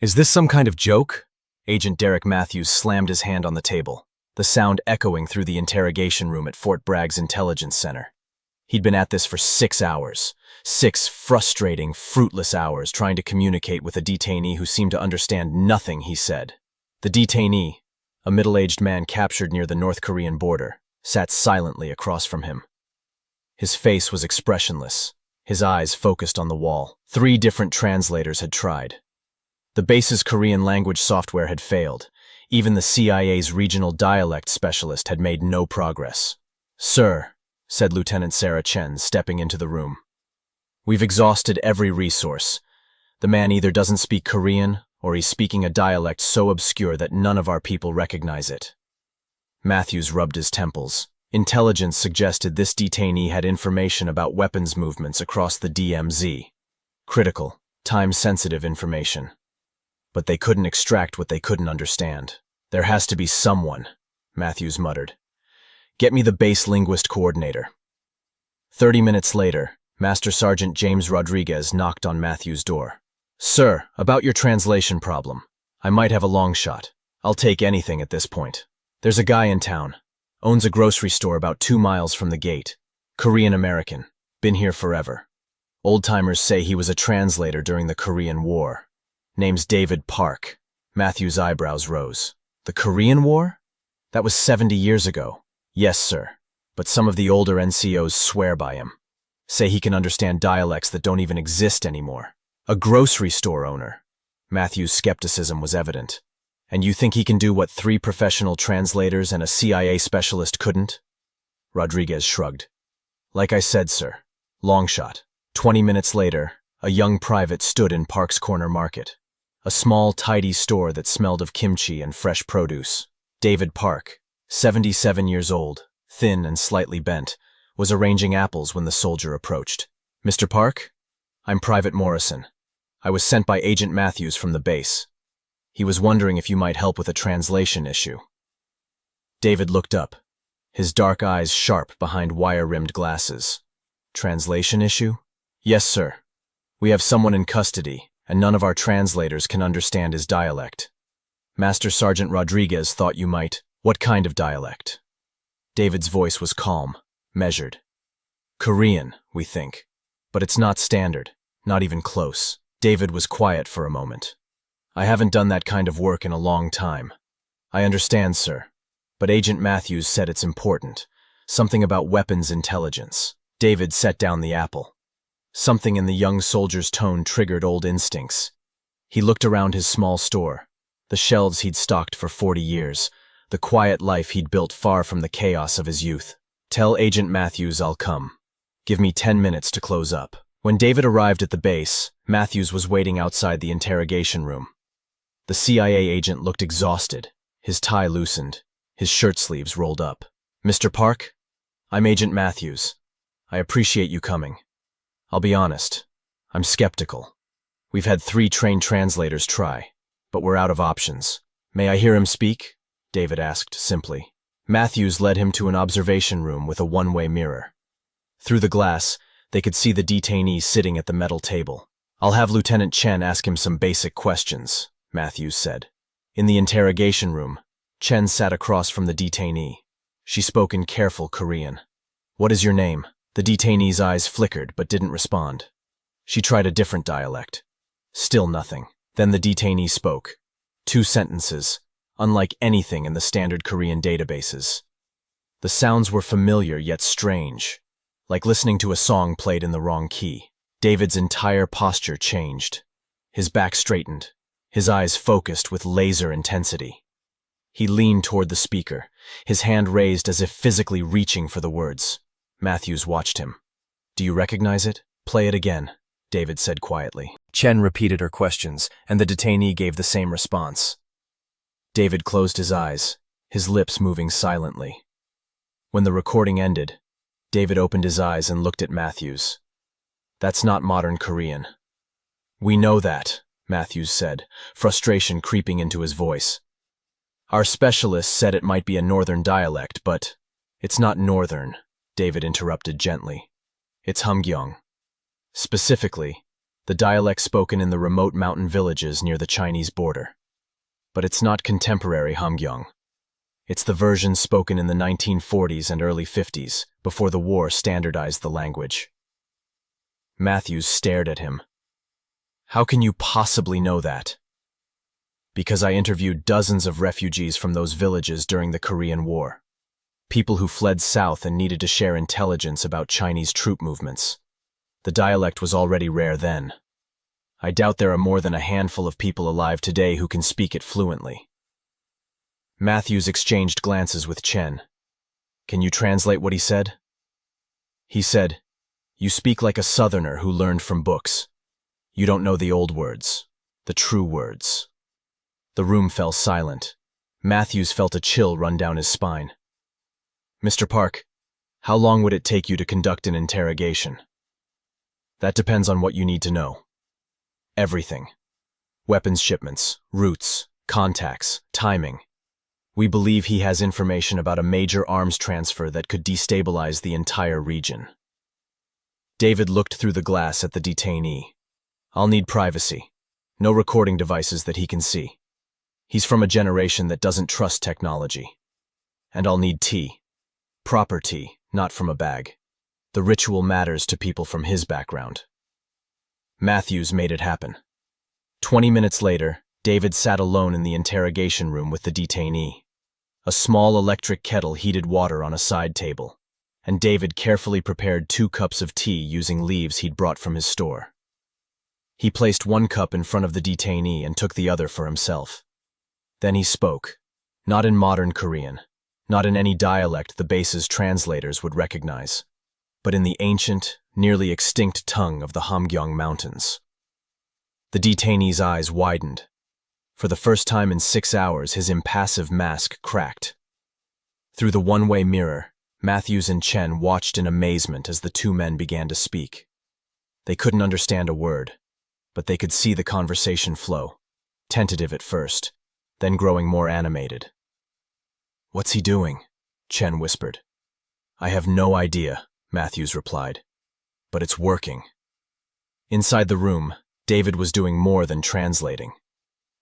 Is this some kind of joke? Agent Derek Matthews slammed his hand on the table, the sound echoing through the interrogation room at Fort Bragg's intelligence center. He'd been at this for 6 hours. 6 frustrating, fruitless hours trying to communicate with a detainee who seemed to understand nothing he said. The detainee, a middle-aged man captured near the North Korean border, sat silently across from him. His face was expressionless, his eyes focused on the wall. 3 different translators had tried. The base's Korean language software had failed. Even the CIA's regional dialect specialist had made no progress. "Sir," said Lieutenant Sarah Chen, stepping into the room, "we've exhausted every resource. The man either doesn't speak Korean, or he's speaking a dialect so obscure that none of our people recognize it." Matthews rubbed his temples. Intelligence suggested this detainee had information about weapons movements across the DMZ. Critical, time-sensitive information. But they couldn't extract what they couldn't understand. "There has to be someone," Matthews muttered. "Get me the base linguist coordinator." 30 minutes later, Master Sergeant James Rodriguez knocked on Matthews' door. "Sir, about your translation problem. I might have a long shot. I'll take anything at this point. There's a guy in town. Owns a grocery store about 2 miles from the gate. Korean-American. Been here forever. Old-timers say he was a translator during the Korean War. Name's David Park." Matthews' eyebrows rose. "The Korean War? That was 70 years ago." "Yes, sir. But some of the older NCOs swear by him. Say he can understand dialects that don't even exist anymore." "A grocery store owner." Matthews' skepticism was evident. "And you think he can do what 3 professional translators and a CIA specialist couldn't?" Rodriguez shrugged. "Like I said, sir. Long shot." 20 minutes later, a young private stood in Park's Corner Market. A small, tidy store that smelled of kimchi and fresh produce. David Park, 77 years old, thin and slightly bent, was arranging apples when the soldier approached. "Mr. Park? I'm Private Morrison. I was sent by Agent Matthews from the base. He was wondering if you might help with a translation issue." David looked up, his dark eyes sharp behind wire-rimmed glasses. "Translation issue?" "Yes, sir. We have someone in custody, and none of our translators can understand his dialect. Master Sergeant Rodriguez thought you might—" "What kind of dialect?" David's voice was calm, measured. "Korean, we think. But it's not standard, not even close." David was quiet for a moment. "I haven't done that kind of work in a long time." "I understand, sir. But Agent Matthews said it's important. Something about weapons intelligence." David set down the apple. Something in the young soldier's tone triggered old instincts. He looked around his small store, the shelves he'd stocked for 40 years, the quiet life he'd built far from the chaos of his youth. "Tell Agent Matthews I'll come. Give me 10 minutes to close up." When David arrived at the base, Matthews was waiting outside the interrogation room. The CIA agent looked exhausted, his tie loosened, his shirt sleeves rolled up. "Mr. Park? I'm Agent Matthews. I appreciate you coming. I'll be honest, I'm skeptical. We've had 3 trained translators try, but we're out of options." "May I hear him speak?" David asked simply. Matthews led him to an observation room with a one-way mirror. Through the glass, they could see the detainee sitting at the metal table. "I'll have Lieutenant Chen ask him some basic questions," Matthews said. In the interrogation room, Chen sat across from the detainee. She spoke in careful Korean. "What is your name?" The detainee's eyes flickered but didn't respond. She tried a different dialect. Still nothing. Then the detainee spoke. 2 sentences, unlike anything in the standard Korean databases. The sounds were familiar yet strange, like listening to a song played in the wrong key. David's entire posture changed. His back straightened, his eyes focused with laser intensity. He leaned toward the speaker, his hand raised as if physically reaching for the words. Matthews watched him. "Do you recognize it?" "Play it again," David said quietly. Chen repeated her questions, and the detainee gave the same response. David closed his eyes, his lips moving silently. When the recording ended, David opened his eyes and looked at Matthews. "That's not modern Korean." "We know that," Matthews said, frustration creeping into his voice. "Our specialists said it might be a northern dialect, but—" "It's not northern," David interrupted gently. "It's Hamgyong. Specifically, the dialect spoken in the remote mountain villages near the Chinese border. But it's not contemporary Hamgyong. It's the version spoken in the 1940s and early 50s, before the war standardized the language. Matthews stared at him. How can you possibly know that? Because I interviewed dozens of refugees from those villages during the Korean War. People who fled south and needed to share intelligence about Chinese troop movements. The dialect was already rare then. I doubt there are more than a handful of people alive today who can speak it fluently. Matthews exchanged glances with Chen. Can you translate what he said? He said, "You speak like a southerner who learned from books. You don't know the old words, the true words." The room fell silent. Matthews felt a chill run down his spine. "Mr. Park, how long would it take you to conduct an interrogation?" "That depends on what you need to know. Everything. Weapons shipments, routes, contacts, timing. We believe he has information about a major arms transfer that could destabilize the entire region." David looked through the glass at the detainee. "I'll need privacy. No recording devices that he can see. He's from a generation that doesn't trust technology. And I'll need tea. Proper tea, not from a bag. The ritual matters to people from his background." Matthews made it happen. 20 minutes later, David sat alone in the interrogation room with the detainee. A small electric kettle heated water on a side table, and David carefully prepared 2 cups of tea using leaves he'd brought from his store. He placed 1 cup in front of the detainee and took the other for himself. Then he spoke, not in modern Korean, not in any dialect the base's translators would recognize, but in the ancient, nearly extinct tongue of the Hamgyong Mountains. The detainee's eyes widened. For the first time in 6 hours, his impassive mask cracked. Through the one-way mirror, Matthews and Chen watched in amazement as the 2 men began to speak. They couldn't understand a word, but they could see the conversation flow, tentative at first, then growing more animated. "What's he doing?" Chen whispered. "I have no idea," Matthews replied. "But it's working." Inside the room, David was doing more than translating.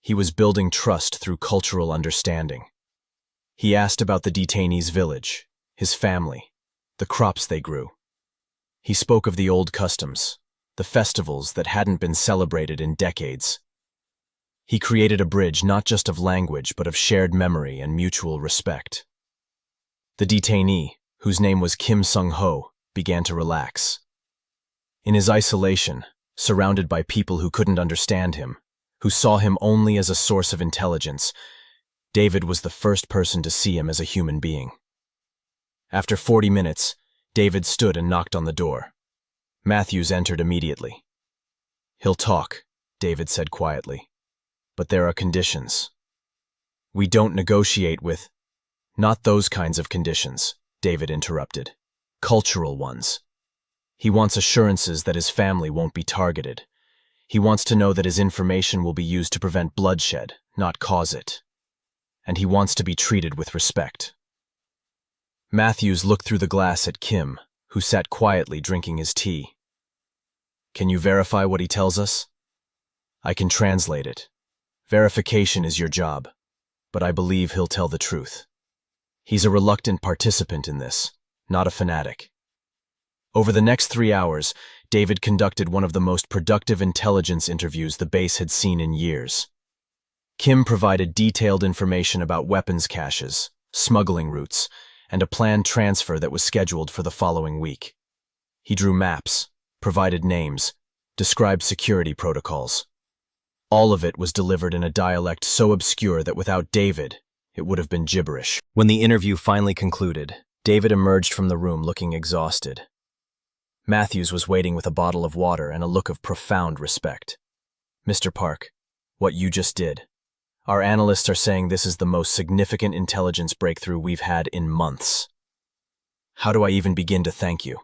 He was building trust through cultural understanding. He asked about the detainee's village, his family, the crops they grew. He spoke of the old customs, the festivals that hadn't been celebrated in decades. He created a bridge not just of language but of shared memory and mutual respect. The detainee, whose name was Kim Sung-ho, began to relax. In his isolation, surrounded by people who couldn't understand him, who saw him only as a source of intelligence, David was the first person to see him as a human being. After 40 minutes, David stood and knocked on the door. Matthews entered immediately. "He'll talk," David said quietly. "But there are conditions. We don't negotiate with—" "Not those kinds of conditions," David interrupted. "Cultural ones. He wants assurances that his family won't be targeted. He wants to know that his information will be used to prevent bloodshed, not cause it. And he wants to be treated with respect." Matthews looked through the glass at Kim, who sat quietly drinking his tea. "Can you verify what he tells us?" "I can translate it. Verification is your job, but I believe he'll tell the truth. He's a reluctant participant in this, not a fanatic." Over the next 3 hours, David conducted one of the most productive intelligence interviews the base had seen in years. Kim provided detailed information about weapons caches, smuggling routes, and a planned transfer that was scheduled for the following week. He drew maps, provided names, described security protocols. All of it was delivered in a dialect so obscure that without David, it would have been gibberish. When the interview finally concluded, David emerged from the room looking exhausted. Matthews was waiting with a bottle of water and a look of profound respect. "Mr. Park, what you just did. Our analysts are saying this is the most significant intelligence breakthrough we've had in months. How do I even begin to thank you?"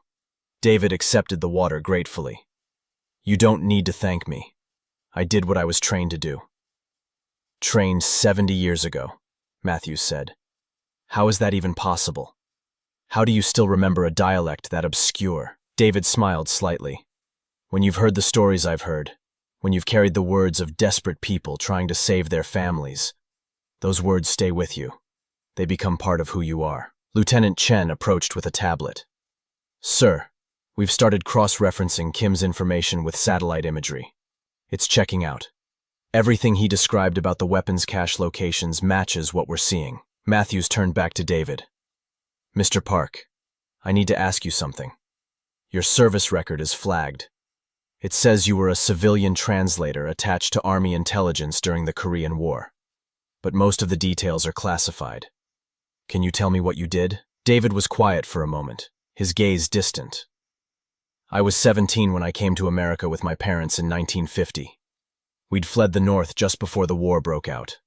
David accepted the water gratefully. "You don't need to thank me. I did what I was trained to do." "Trained 70 years ago," Matthews said. "How is that even possible? How do you still remember a dialect that obscure?" David smiled slightly. When you've heard the stories I've heard, when you've carried the words of desperate people trying to save their families, those words stay with you. They become part of who you are. Lieutenant Chen approached with a tablet. Sir, we've started cross-referencing Kim's information with satellite imagery. It's checking out. Everything he described about the weapons cache locations matches what we're seeing. Matthews turned back to David. Mr. Park, I need to ask you something. Your service record is flagged. It says you were a civilian translator attached to Army intelligence during the Korean War. But most of the details are classified. Can you tell me what you did? David was quiet for a moment, his gaze distant. I was 17 when I came to America with my parents in 1950. We'd fled the North just before the war broke out.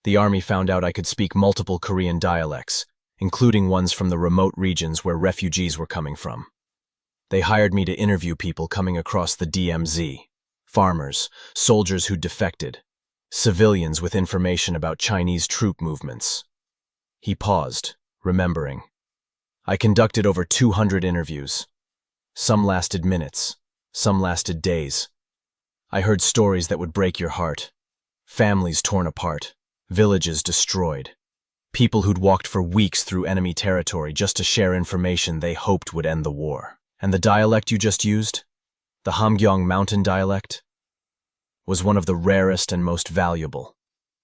The Army found out I could speak multiple Korean dialects, including ones from the remote regions where refugees were coming from. They hired me to interview people coming across the DMZ, farmers, soldiers who'd defected, civilians with information about Chinese troop movements. He paused, remembering. I conducted over 200 interviews. Some lasted minutes, some lasted days. I heard stories that would break your heart. Families torn apart, villages destroyed. People who'd walked for weeks through enemy territory just to share information they hoped would end the war. And the dialect you just used, the Hamgyong mountain dialect, was one of the rarest and most valuable.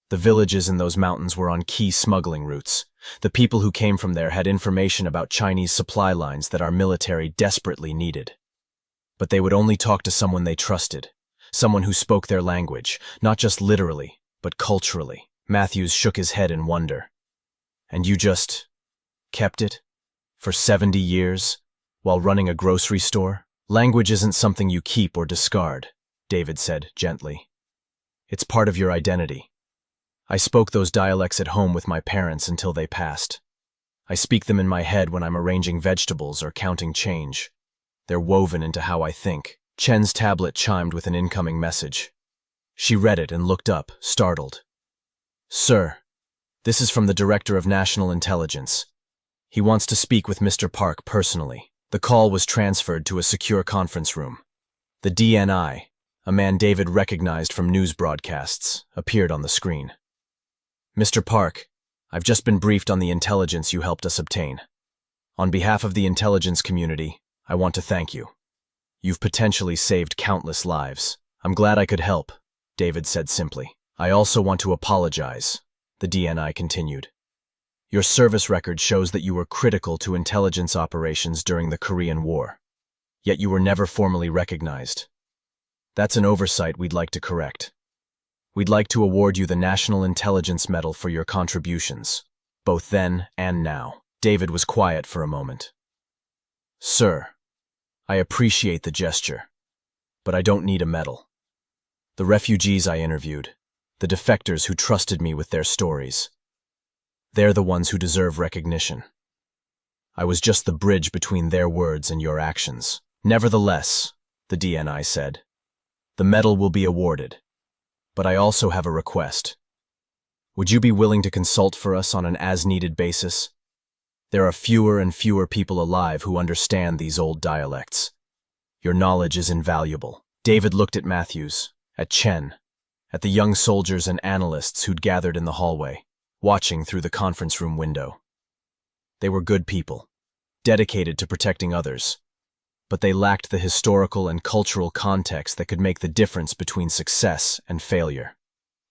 The villages in those mountains were on key smuggling routes. The people who came from there had information about Chinese supply lines that our military desperately needed. But they would only talk to someone they trusted, someone who spoke their language, not just literally, but culturally. Matthews shook his head in wonder. And you just kept it? For 70 years? While running a grocery store? Language isn't something you keep or discard, David said gently. It's part of your identity. I spoke those dialects at home with my parents until they passed. I speak them in my head when I'm arranging vegetables or counting change. They're woven into how I think. Chen's tablet chimed with an incoming message. She read it and looked up, startled. Sir, this is from the Director of National Intelligence. He wants to speak with Mr. Park personally. The call was transferred to a secure conference room. The DNI, a man David recognized from news broadcasts, appeared on the screen. Mr. Park, I've just been briefed on the intelligence you helped us obtain. On behalf of the intelligence community, I want to thank you. You've potentially saved countless lives. I'm glad I could help, David said simply. I also want to apologize, the DNI continued. Your service record shows that you were critical to intelligence operations during the Korean War, yet you were never formally recognized. That's an oversight we'd like to correct. We'd like to award you the National Intelligence Medal for your contributions, both then and now. David was quiet for a moment. Sir, I appreciate the gesture, but I don't need a medal. The refugees I interviewed, the defectors who trusted me with their stories, they're the ones who deserve recognition. I was just the bridge between their words and your actions. Nevertheless, the DNI said, the medal will be awarded. But I also have a request. Would you be willing to consult for us on an as-needed basis? There are fewer and fewer people alive who understand these old dialects. Your knowledge is invaluable. David looked at Matthews, at Chen, at the young soldiers and analysts who'd gathered in the hallway, watching through the conference room window. They were good people, dedicated to protecting others, but they lacked the historical and cultural context that could make the difference between success and failure.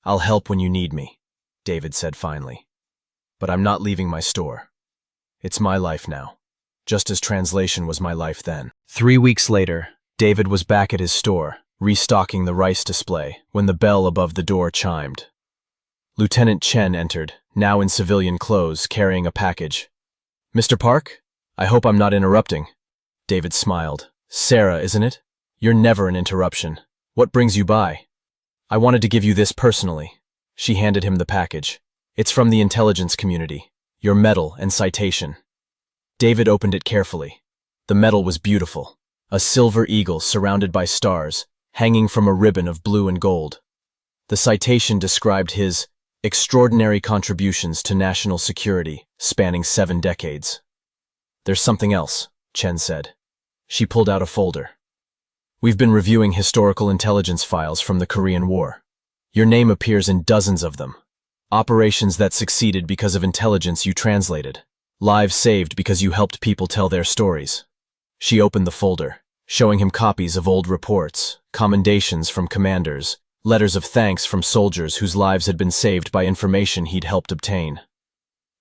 I'll help when you need me, David said finally. But I'm not leaving my store. It's my life now, just as translation was my life then. 3 weeks later, David was back at his store, restocking the rice display, when the bell above the door chimed. Lieutenant Chen entered, now in civilian clothes, carrying a package. Mr. Park? I hope I'm not interrupting. David smiled. Sarah, isn't it? You're never an interruption. What brings you by? I wanted to give you this personally. She handed him the package. It's from the intelligence community. Your medal and citation. David opened it carefully. The medal was beautiful. A silver eagle surrounded by stars, hanging from a ribbon of blue and gold. The citation described his extraordinary contributions to national security, spanning 7 decades. There's something else, Chen said. She pulled out a folder. We've been reviewing historical intelligence files from the Korean War. Your name appears in dozens of them. Operations that succeeded because of intelligence you translated. Lives saved because you helped people tell their stories. She opened the folder, showing him copies of old reports, commendations from commanders, letters of thanks from soldiers whose lives had been saved by information he'd helped obtain.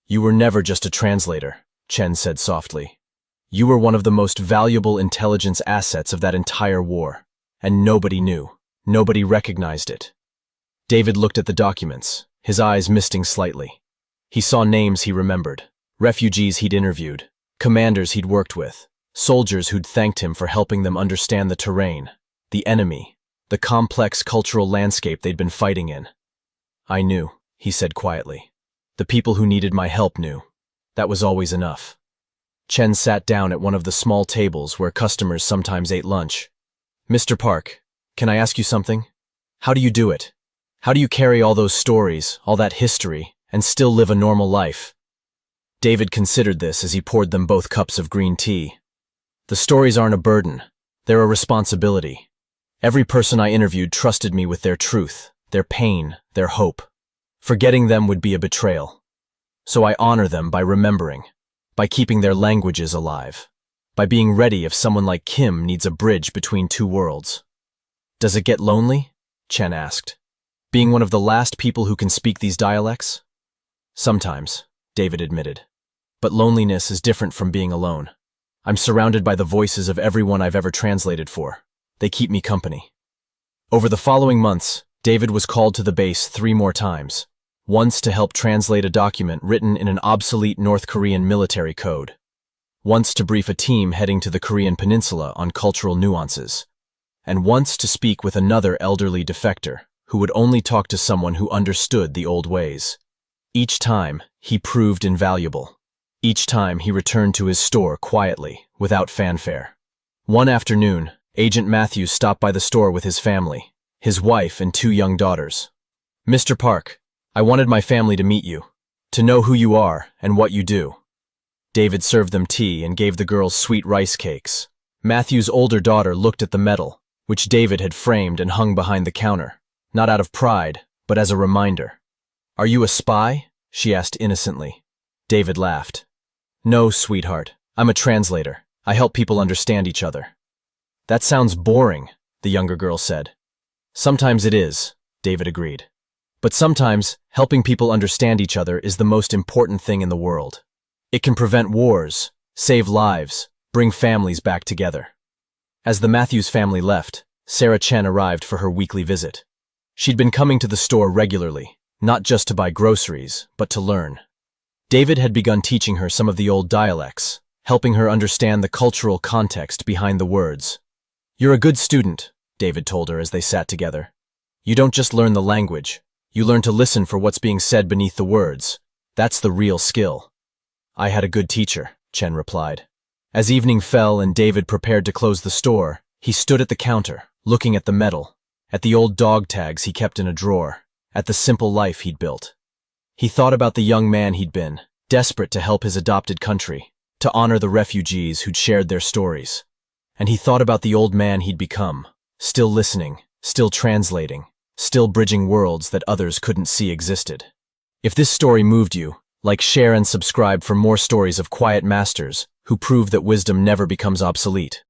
You were never just a translator, Chen said softly. You were one of the most valuable intelligence assets of that entire war, and nobody knew. Nobody recognized it. David looked at the documents, his eyes misting slightly. He saw names he remembered, refugees he'd interviewed, commanders he'd worked with, soldiers who'd thanked him for helping them understand the terrain, the enemy, the complex cultural landscape they'd been fighting in. I knew, he said quietly. The people who needed my help knew. That was always enough. Chen sat down at one of the small tables where customers sometimes ate lunch. Mr. Park, can I ask you something? How do you do it? How do you carry all those stories, all that history, and still live a normal life? David considered this as he poured them both cups of green tea. The stories aren't a burden. They're a responsibility. Every person I interviewed trusted me with their truth, their pain, their hope. Forgetting them would be a betrayal. So I honor them by remembering, by keeping their languages alive, by being ready if someone like Kim needs a bridge between two worlds. Does it get lonely? Chen asked. Being one of the last people who can speak these dialects? Sometimes, David admitted. But loneliness is different from being alone. I'm surrounded by the voices of everyone I've ever translated for. They keep me company. Over the following months, David was called to the base 3 more times. Once to help translate a document written in an obsolete North Korean military code. Once to brief a team heading to the Korean peninsula on cultural nuances. And once to speak with another elderly defector who would only talk to someone who understood the old ways. Each time, he proved invaluable. Each time he returned to his store quietly, without fanfare. One afternoon, Agent Matthews stopped by the store with his family, his wife and 2 young daughters. Mr. Park, I wanted my family to meet you, to know who you are and what you do. David served them tea and gave the girls sweet rice cakes. Matthew's older daughter looked at the medal, which David had framed and hung behind the counter, not out of pride, but as a reminder. Are you a spy? She asked innocently. David laughed. No, sweetheart, I'm a translator. I help people understand each other. That sounds boring, the younger girl said. Sometimes it is, David agreed. But sometimes, helping people understand each other is the most important thing in the world. It can prevent wars, save lives, bring families back together. As the Matthews family left, Sarah Chen arrived for her weekly visit. She'd been coming to the store regularly, not just to buy groceries, but to learn. David had begun teaching her some of the old dialects, helping her understand the cultural context behind the words. You're a good student, David told her as they sat together. You don't just learn the language. You learn to listen for what's being said beneath the words. That's the real skill. I had a good teacher, Chen replied. As evening fell and David prepared to close the store, he stood at the counter, looking at the medal, at the old dog tags he kept in a drawer, at the simple life he'd built. He thought about the young man he'd been, desperate to help his adopted country, to honor the refugees who'd shared their stories. And he thought about the old man he'd become, still listening, still translating, still bridging worlds that others couldn't see existed. If this story moved you, like, share and subscribe for more stories of quiet masters who prove that wisdom never becomes obsolete.